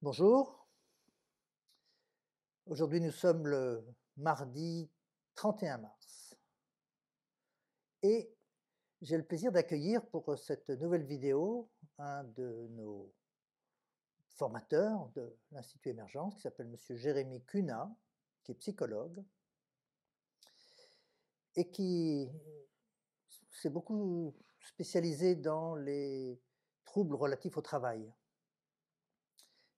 Bonjour, aujourd'hui nous sommes le mardi 31 mars et j'ai le plaisir d'accueillir pour cette nouvelle vidéo un de nos formateurs de l'Institut Émergence qui s'appelle Monsieur Jérémy Cunat, qui est psychologue et qui s'est beaucoup spécialisé dans les troubles relatifs au travail.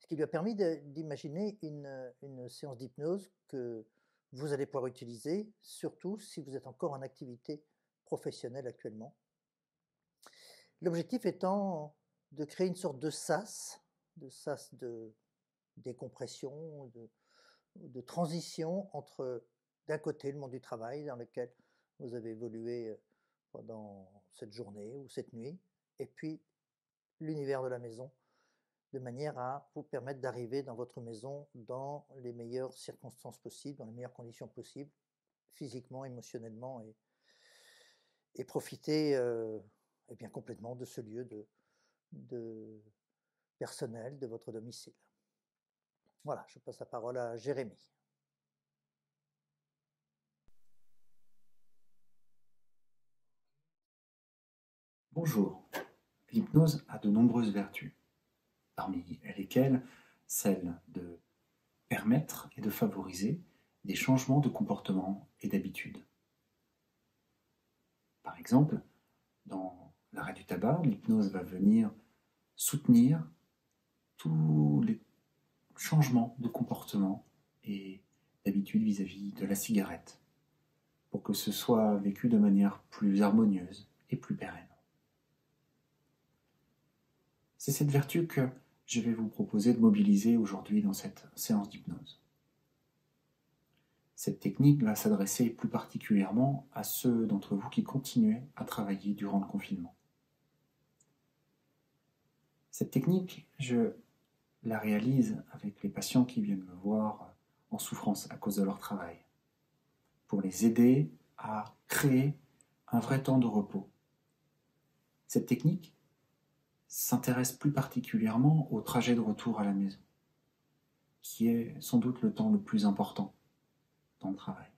Ce qui lui a permis d'imaginer une séance d'hypnose que vous allez pouvoir utiliser, surtout si vous êtes encore en activité professionnelle actuellement. L'objectif étant de créer une sorte de sas de décompression, de transition entre, d'un côté, le monde du travail dans lequel vous avez évolué pendant cette journée ou cette nuit, et puis l'univers de la maison, de manière à vous permettre d'arriver dans votre maison dans les meilleures circonstances possibles, dans les meilleures conditions possibles, physiquement, émotionnellement, et profiter eh bien, complètement de ce lieu de personnel, de votre domicile. Voilà, je passe la parole à Jérémy. Bonjour. L'hypnose a de nombreuses vertus, parmi lesquelles celle de permettre et de favoriser des changements de comportement et d'habitude. Par exemple, dans l'arrêt du tabac, l'hypnose va venir soutenir tous les changements de comportement et d'habitude vis-à-vis de la cigarette, pour que ce soit vécu de manière plus harmonieuse et plus pérenne. C'est cette vertu que je vais vous proposer de mobiliser aujourd'hui dans cette séance d'hypnose. Cette technique va s'adresser plus particulièrement à ceux d'entre vous qui continuaient à travailler durant le confinement. Cette technique, je la réalise avec les patients qui viennent me voir en souffrance à cause de leur travail, pour les aider à créer un vrai temps de repos. Cette technique s'intéresse plus particulièrement au trajet de retour à la maison, qui est sans doute le temps le plus important dans le travail.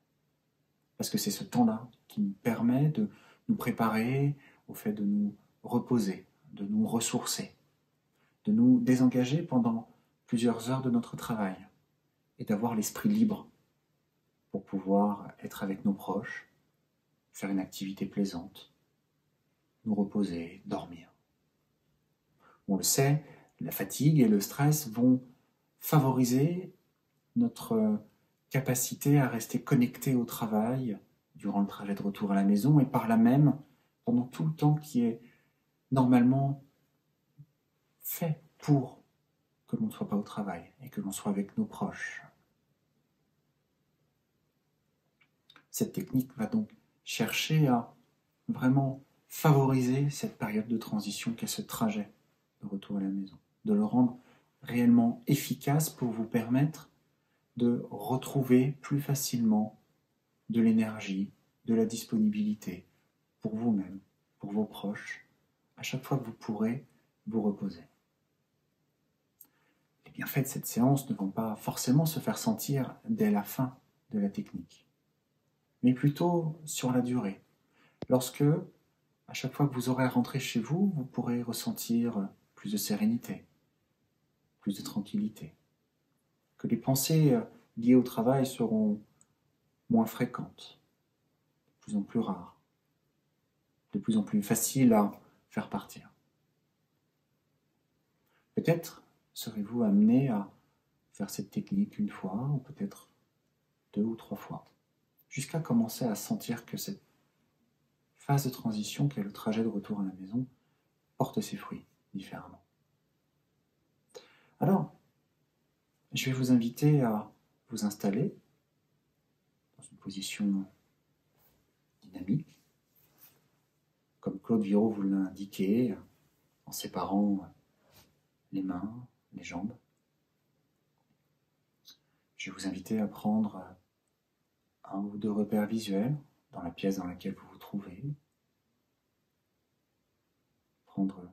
Parce que c'est ce temps-là qui nous permet de nous préparer au fait de nous reposer, de nous ressourcer, de nous désengager pendant plusieurs heures de notre travail et d'avoir l'esprit libre pour pouvoir être avec nos proches, faire une activité plaisante, nous reposer, dormir. On le sait, la fatigue et le stress vont favoriser notre capacité à rester connecté au travail durant le trajet de retour à la maison et par là même pendant tout le temps qui est normalement fait pour que l'on ne soit pas au travail et que l'on soit avec nos proches. Cette technique va donc chercher à vraiment favoriser cette période de transition qu'est ce trajet de retour à la maison, de le rendre réellement efficace pour vous permettre de retrouver plus facilement de l'énergie, de la disponibilité pour vous-même, pour vos proches, à chaque fois que vous pourrez vous reposer. Les bienfaits de cette séance ne vont pas forcément se faire sentir dès la fin de la technique, mais plutôt sur la durée. Lorsque, à chaque fois que vous aurez à rentrer chez vous, vous pourrez ressentir plus de sérénité, plus de tranquillité, que les pensées liées au travail seront moins fréquentes, de plus en plus rares, de plus en plus faciles à faire partir. Peut-être serez-vous amené à faire cette technique une fois, ou peut-être 2 ou 3 fois, jusqu'à commencer à sentir que cette phase de transition, qu'est le trajet de retour à la maison, porte ses fruits différemment. Alors, je vais vous inviter à vous installer dans une position dynamique, comme Claude Virault vous l'a indiqué, en séparant les mains, les jambes. Je vais vous inviter à prendre un ou deux repères visuels dans la pièce dans laquelle vous vous trouvez. Prendre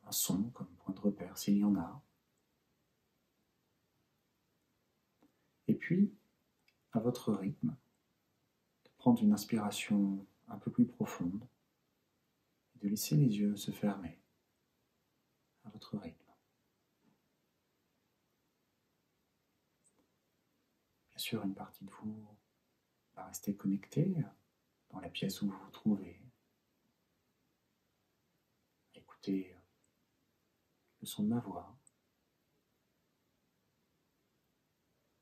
un son comme point de repère s'il y en a. puis, à votre rythme, de prendre une inspiration un peu plus profonde et de laisser les yeux se fermer à votre rythme. Bien sûr, une partie de vous va rester connectée dans la pièce où vous vous trouvez. Écoutez le son de ma voix.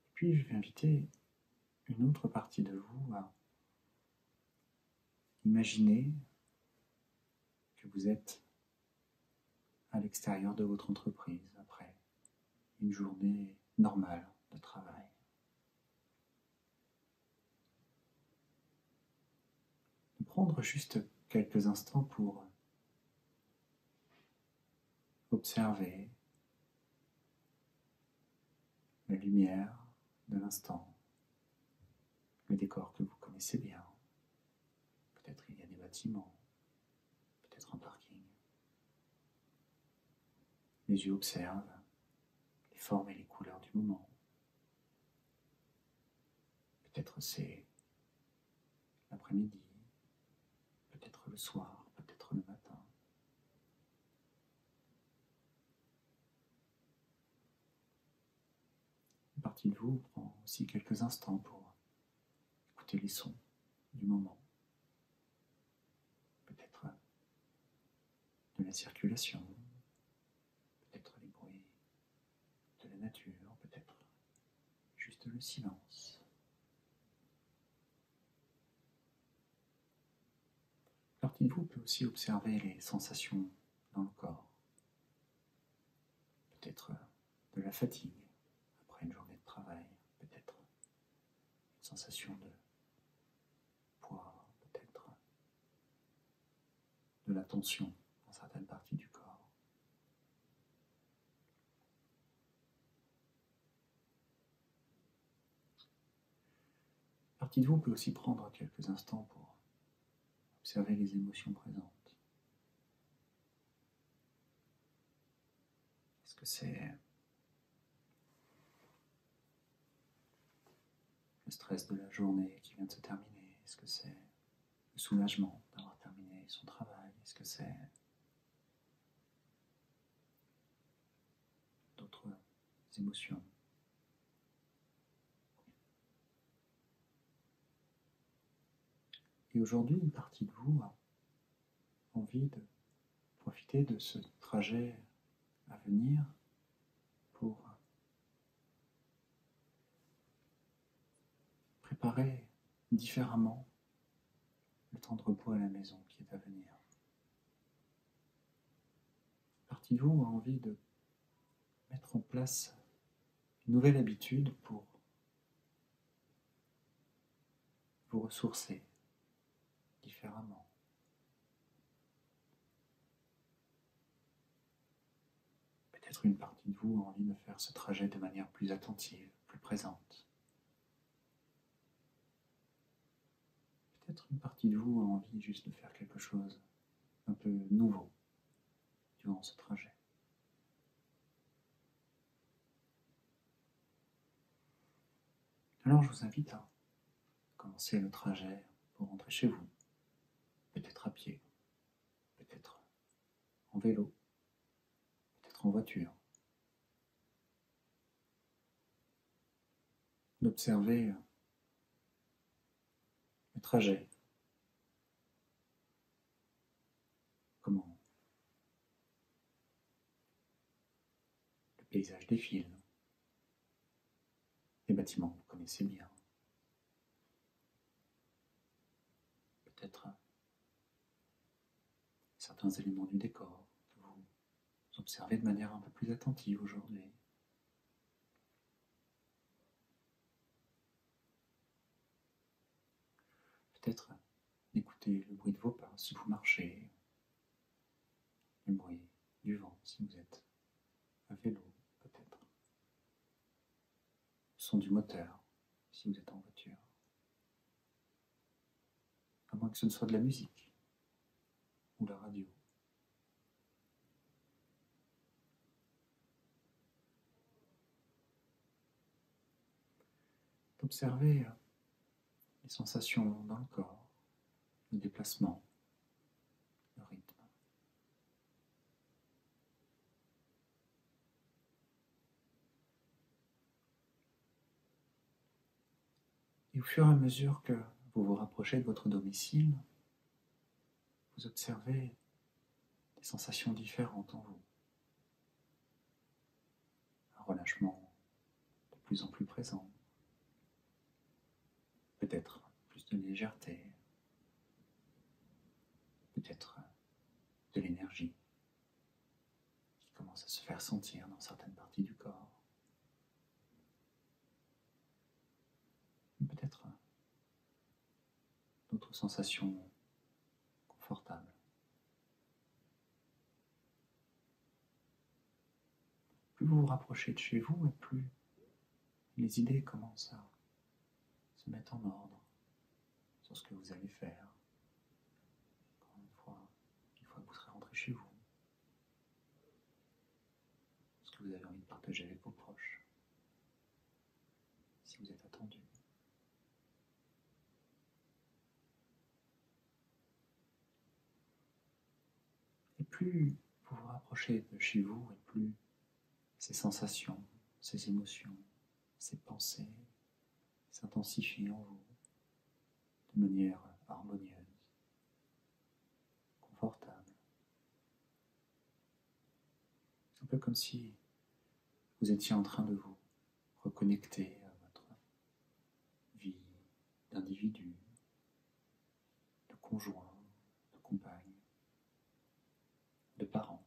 Et puis, je vais inviter une autre partie de vous à imaginer que vous êtes à l'extérieur de votre entreprise après une journée normale de travail. De prendre juste quelques instants pour observer la lumière de l'instant, le décor que vous connaissez bien. Peut-être il y a des bâtiments, peut-être un parking. Les yeux observent les formes et les couleurs du moment. Peut-être c'est l'après-midi, peut-être le soir, peut-être le matin. Une partie de vous prend aussi quelques instants pour écouter les sons du moment. Peut-être de la circulation, peut-être les bruits de la nature, peut-être juste le silence. Une partie de vous peut aussi observer les sensations dans le corps. Peut-être de la fatigue après une journée de travail, peut-être une sensation de poids, peut-être de la tension dans certaines parties du corps. Une partie de vous peut aussi prendre quelques instants pour observer les émotions présentes. Est-ce que c'est le stress de la journée qui vient de se terminer? Est-ce que c'est le soulagement d'avoir terminé son travail? Est-ce que c'est d'autres émotions? Et aujourd'hui, une partie de vous a envie de profiter de ce trajet à venir pour préparer différemment le temps de repos à la maison qui est à venir. Une partie de vous a envie de mettre en place une nouvelle habitude pour vous ressourcer différemment. Peut-être une partie de vous a envie de faire ce trajet de manière plus attentive, plus présente. Peut-être une partie de vous a envie juste de faire quelque chose un peu nouveau durant ce trajet. Alors je vous invite à commencer le trajet pour rentrer chez vous, peut-être à pied, peut-être en vélo, peut-être en voiture. D'observer le trajet, comment le paysage défile, les bâtiments que vous connaissez bien, peut-être certains éléments du décor que vous observez de manière un peu plus attentive aujourd'hui. Peut-être écouter le bruit de vos pas si vous marchez, le bruit du vent si vous êtes à vélo, peut-être le son du moteur si vous êtes en voiture. À moins que ce ne soit de la musique ou la radio. observez les sensations dans le corps, le déplacement, le rythme. Et au fur et à mesure que vous vous rapprochez de votre domicile, vous observez des sensations différentes en vous. Un relâchement de plus en plus présent. Peut-être plus de légèreté. Peut-être de l'énergie qui commence à se faire sentir dans certaines parties du corps. Peut-être d'autres sensations confortables. Plus vous vous rapprochez de chez vous, et plus les idées commencent à se mettre en ordre sur ce que vous allez faire. Encore une fois que vous serez rentré chez vous, ce que vous avez envie de partager avec vos proches, si vous êtes attendu. Et plus vous vous rapprochez de chez vous, et plus ces sensations, ces émotions, ces pensées s'intensifient en vous de manière harmonieuse, confortable. Un peu comme si vous étiez en train de vous reconnecter à votre vie d'individu, de conjoint, de compagne, de parent.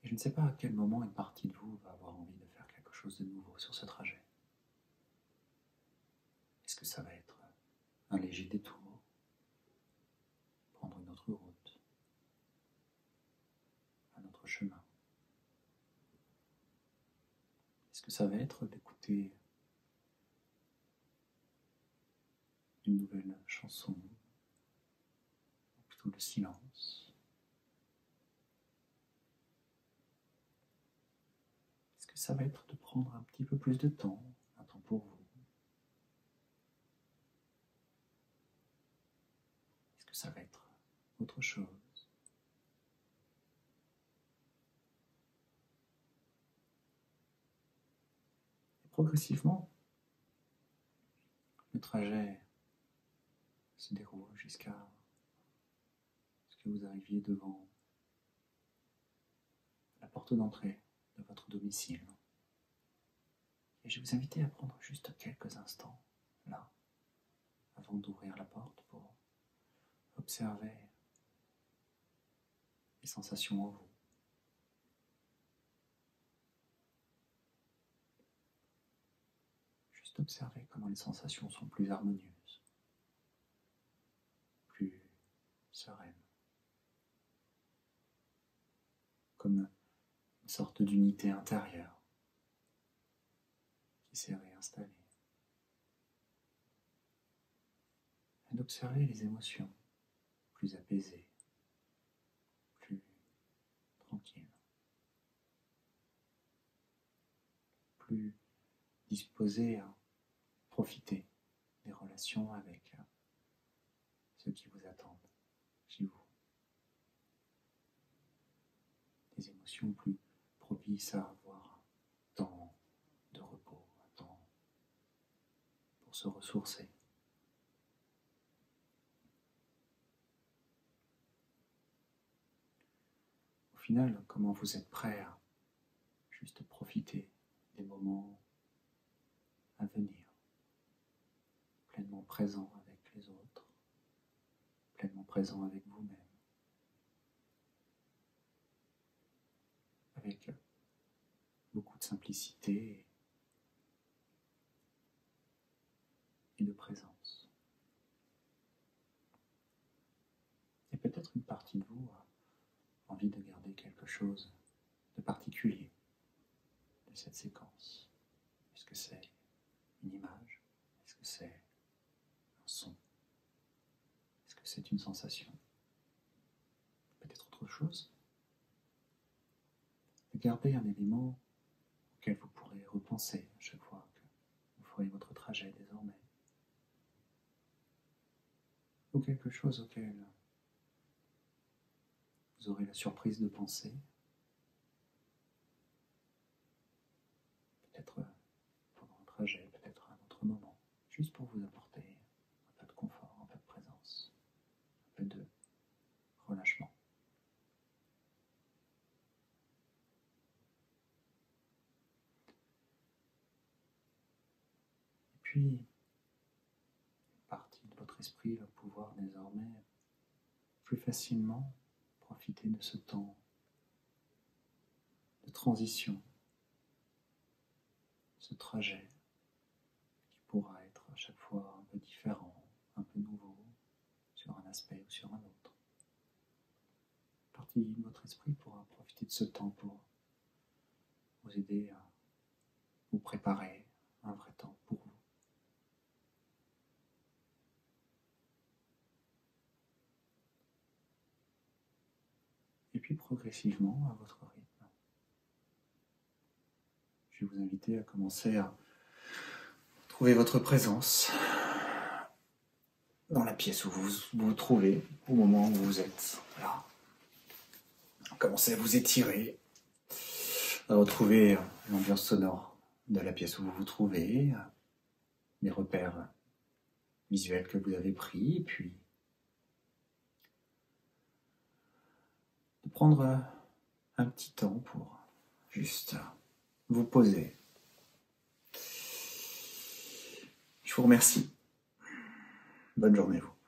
Et je ne sais pas à quel moment une partie de vous va avoir envie de faire quelque chose de nouveau sur ce trajet. Est-ce que ça va être un léger détour, prendre une autre route, un autre chemin? Est-ce que ça va être d'écouter une nouvelle chanson, ou plutôt le silence? Est-ce que ça va être de prendre un petit peu plus de temps, un temps pour vous? Est-ce que ça va être autre chose? Et progressivement, le trajet se déroule jusqu'à ce que vous arriviez devant la porte d'entrée de votre domicile. Et je vais vous inviter à prendre juste quelques instants, là, avant d'ouvrir la porte, pour observer les sensations en vous. Juste observer comment les sensations sont plus harmonieuses, plus sereines, comme une sorte d'unité intérieure qui s'est réinstallée. Et d'observer les émotions plus apaisées, plus tranquilles, plus disposées à profiter des relations avec ceux qui vous attendent chez vous. Des émotions plus propices à avoir un temps de repos, un temps pour se ressourcer. Au final, comment vous êtes prêt à juste profiter des moments à venir, pleinement présent avec les autres, pleinement présent avec vous-même, avec beaucoup de simplicité et de présence. Et peut-être une partie de vous a envie de garder quelque chose de particulier de cette séquence. Est-ce que c'est une image? Est-ce que c'est un son? Est-ce que c'est une sensation? Peut-être autre chose? Gardez un élément auquel vous pourrez repenser à chaque fois que vous ferez votre trajet désormais. Ou quelque chose auquel vous aurez la surprise de penser. Peut-être pendant un trajet, peut-être à un autre moment, juste pour vous apporter un peu de confort, un peu de présence, un peu de relâchement. Et puis, une partie de votre esprit va pouvoir désormais plus facilement profiter de ce temps de transition, ce trajet qui pourra être à chaque fois un peu différent, un peu nouveau, sur un aspect ou sur un autre. Une partie de votre esprit pourra profiter de ce temps pour vous aider à vous préparer un vrai temps pour vous. Et puis progressivement, à votre rythme, je vais vous inviter à commencer à trouver votre présence dans la pièce où vous vous trouvez au moment où vous êtes là. Commencez à vous étirer, à retrouver l'ambiance sonore de la pièce où vous vous trouvez, les repères visuels que vous avez pris, et puis de prendre un petit temps pour juste vous poser. Je vous remercie. Bonne journée à vous.